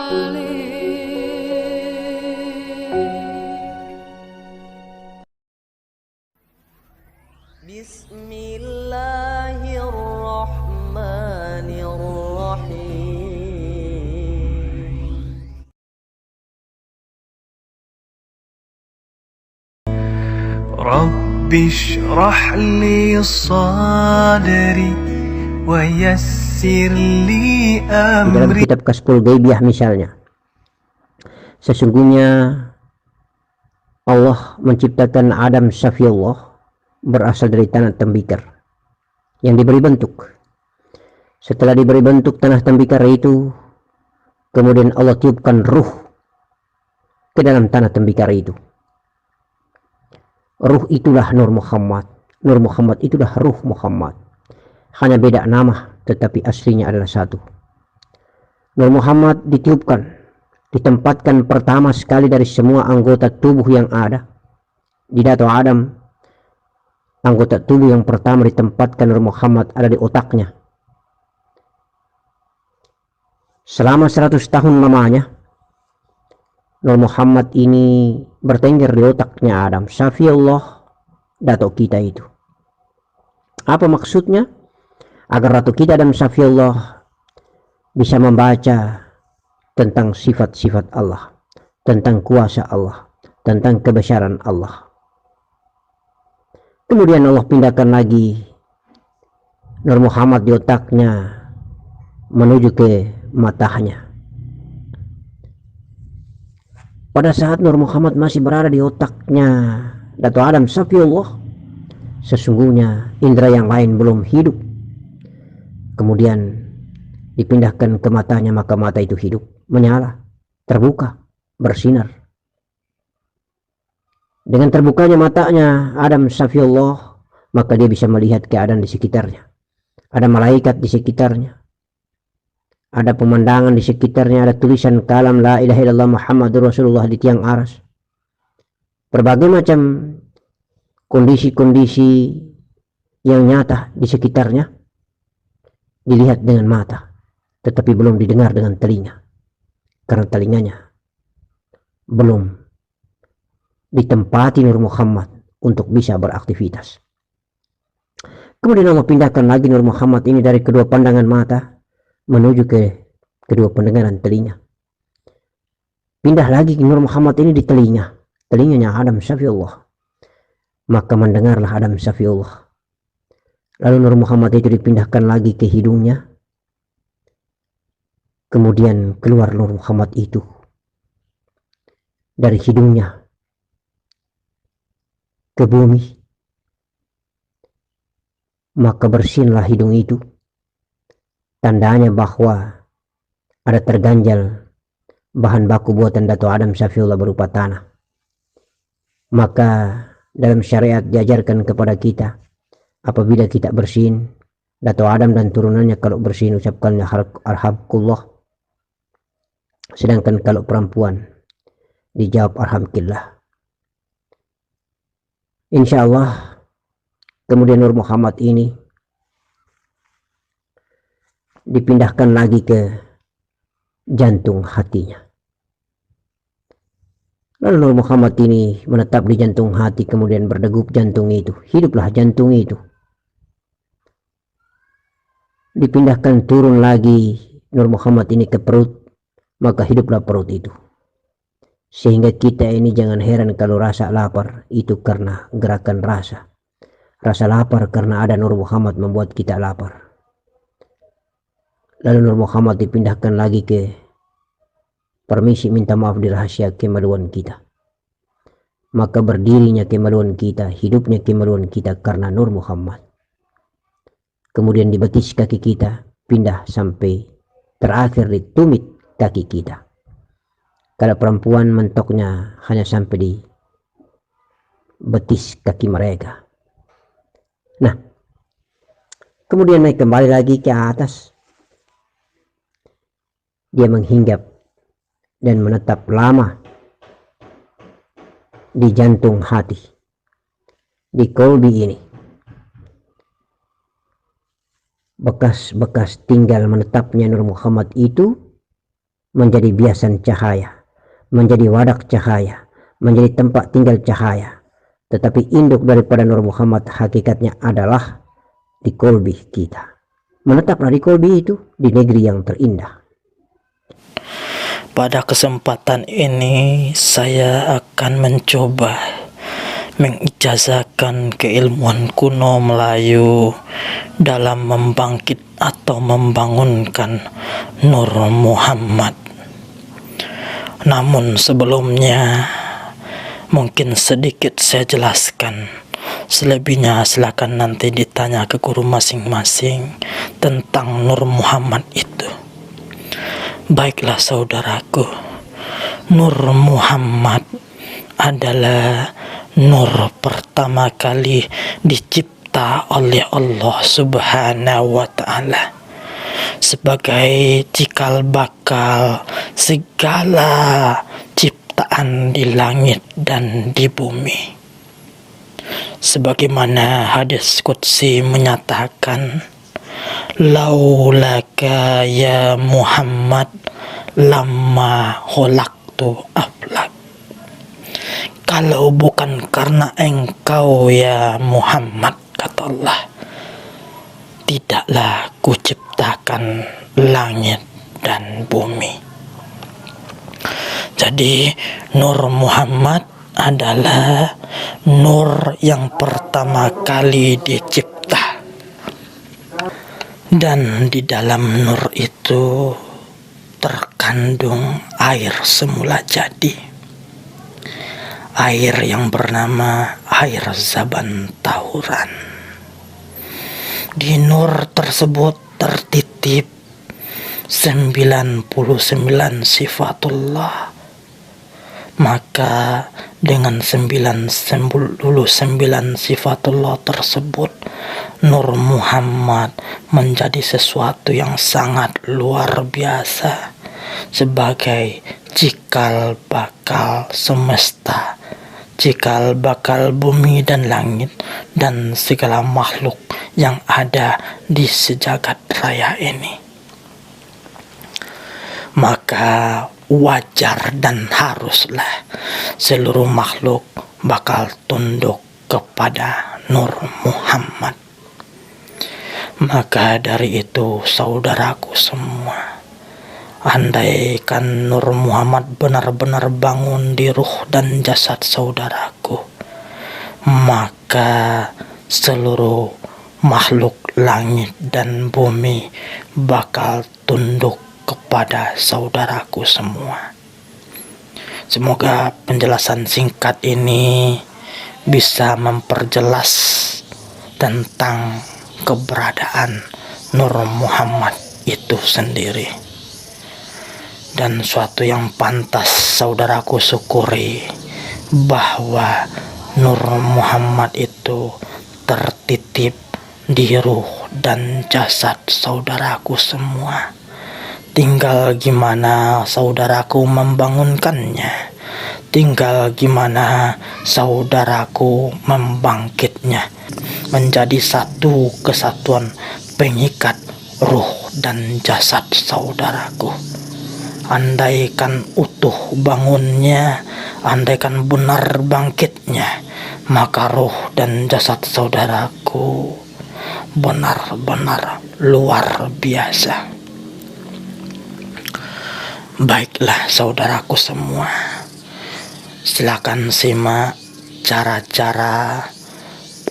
Bismillahirrahmanirrahim. Rabbi shrah li sadri wa yassir li Di dalam amri. kitab Kasful Ghaibiyah misalnya, sesungguhnya Allah menciptakan Adam Safiyullah berasal dari tanah tembikar yang diberi bentuk. Setelah diberi bentuk tanah tembikar itu, kemudian Allah tiupkan ruh ke dalam tanah tembikar itu. Ruh itulah Nur Muhammad. Nur Muhammad itulah ruh Muhammad. Hanya beda nama, tetapi aslinya adalah satu. Nur Muhammad ditiupkan, ditempatkan pertama sekali dari semua anggota tubuh yang ada. Di datu Adam, anggota tubuh yang pertama ditempatkan Nur Muhammad ada di otaknya. Selama 100 tahun lamanya, Nur Muhammad ini bertengger di otaknya Adam Safiyullah, datuk kita itu. Apa maksudnya? Agar datuk kita Adam Safiyullah bisa membaca tentang sifat-sifat Allah, tentang kuasa Allah, tentang kebesaran Allah. Kemudian Allah pindahkan lagi Nur Muhammad di otaknya menuju ke matanya. Pada saat Nur Muhammad masih berada di otaknya Dato' Adam Safiyullah, sesungguhnya indera yang lain belum hidup. Kemudian dipindahkan ke matanya, maka mata itu hidup, menyala, terbuka, bersinar. Dengan terbukanya matanya Adam Safiyullah, maka dia bisa melihat keadaan di sekitarnya. Ada malaikat di sekitarnya, ada pemandangan di sekitarnya, ada tulisan kalam la ilaha illallah Muhammadur Rasulullah di tiang aras. Berbagai macam kondisi-kondisi yang nyata di sekitarnya dilihat dengan mata, tetapi belum didengar dengan telinga, karena telinganya belum ditempati Nur Muhammad untuk bisa beraktivitas. Kemudian Allah pindahkan lagi Nur Muhammad ini dari kedua pandangan mata menuju ke kedua pendengaran telinga. Pindah lagi Nur Muhammad ini di telinganya Adam Safiyullah. Maka mendengarlah Adam Safiyullah. Lalu Nur Muhammad itu dipindahkan lagi ke hidungnya. Kemudian keluar Nur Muhammad itu dari hidungnya ke bumi. Maka bersinlah hidung itu, tandanya bahwa ada terganjal bahan baku buatan Dato' Adam Safiyullah berupa tanah. Maka dalam syariat diajarkan kepada kita, apabila kita bersin, Dato' Adam dan turunannya kalau bersin ucapkannya arhamkullah. Sedangkan kalau perempuan dijawab arhamkillah. Insyaallah kemudian Nur Muhammad ini dipindahkan lagi ke jantung hatinya. Lalu Nur Muhammad ini menetap di jantung hati, kemudian berdegup jantung itu. Hiduplah jantung itu. Dipindahkan turun lagi Nur Muhammad ini ke perut, maka hiduplah perut itu. Sehingga kita ini jangan heran kalau rasa lapar itu karena gerakan rasa. Rasa lapar karena ada Nur Muhammad membuat kita lapar. Lalu Nur Muhammad dipindahkan lagi ke permisi minta maaf di rahasia kemaluan kita. Maka berdirinya kemaluan kita, hidupnya kemaluan kita karena Nur Muhammad. Kemudian di betis kaki kita pindah sampai terakhir di tumit kaki kita. Kalau perempuan mentoknya hanya sampai di betis kaki mereka. Nah, kemudian naik kembali lagi ke atas. Dia menghinggap dan menetap lama di jantung hati, di kolbi ini. Bekas-bekas tinggal menetapnya Nur Muhammad itu menjadi biasan cahaya, menjadi wadak cahaya, menjadi tempat tinggal cahaya. Tetapi induk daripada Nur Muhammad hakikatnya adalah di kolbi kita. Menetaplah di kolbi itu, di negeri yang terindah. Pada kesempatan ini saya akan mencoba mengijazahkan keilmuan kuno Melayu dalam membangkit atau membangunkan Nur Muhammad. Namun sebelumnya mungkin sedikit saya jelaskan. Selebihnya silakan nanti ditanya ke guru masing-masing tentang Nur Muhammad itu. Baiklah saudaraku, Nur Muhammad adalah nur pertama kali dicipta oleh Allah Subhanahu wa Ta'ala sebagai cikal bakal segala ciptaan di langit dan di bumi. Sebagaimana hadis qudsi menyatakan, laulaka ya Muhammad lama khalaqtu aflak. Kalau bukan karena engkau ya Muhammad, kata Allah, tidaklah kuciptakan langit dan bumi. Jadi Nur Muhammad adalah nur yang pertama kali dicipta. Dan di dalam nur itu terkandung air semula jadi. Air yang bernama air Zaban Tauran. Di nur tersebut tertitip 99 sifatullah. Maka dengan 99 sifatullah tersebut, Nur Muhammad menjadi sesuatu yang sangat luar biasa sebagai cikal bakal semesta, cikal bakal bumi dan langit dan segala makhluk yang ada di sejagat raya ini. Maka wajar dan haruslah seluruh makhluk bakal tunduk kepada Nur Muhammad. Maka dari itu saudaraku semua, andaikan Nur Muhammad benar-benar bangun di ruh dan jasad saudaraku, maka seluruh makhluk langit dan bumi bakal tunduk kepada saudaraku semua. Semoga penjelasan singkat ini bisa memperjelas tentang keberadaan Nur Muhammad itu sendiri. Dan suatu yang pantas saudaraku syukuri bahwa Nur Muhammad itu tertitip di ruh dan jasad saudaraku semua. Tinggal gimana saudaraku membangunkannya, tinggal gimana saudaraku membangkitnya menjadi satu kesatuan pengikat ruh dan jasad saudaraku. Andaikan utuh bangunnya, andaikan benar bangkitnya, maka ruh dan jasad saudaraku benar-benar luar biasa. Baiklah saudaraku semua, silakan simak cara-cara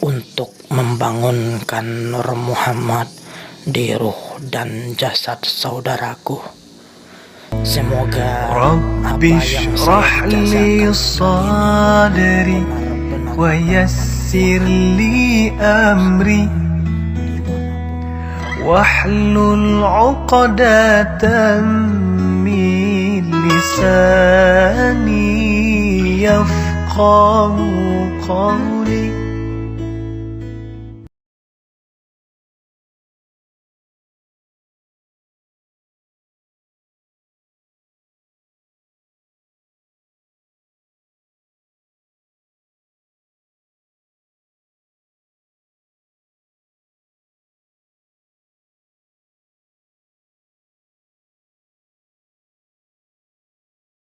untuk membangunkan Nur Muhammad di ruh dan jasad saudaraku. Semoga Rabbi shrah li sadri wa yassir li amri wahlul 'uqdatam min lisani yafqahu qawli.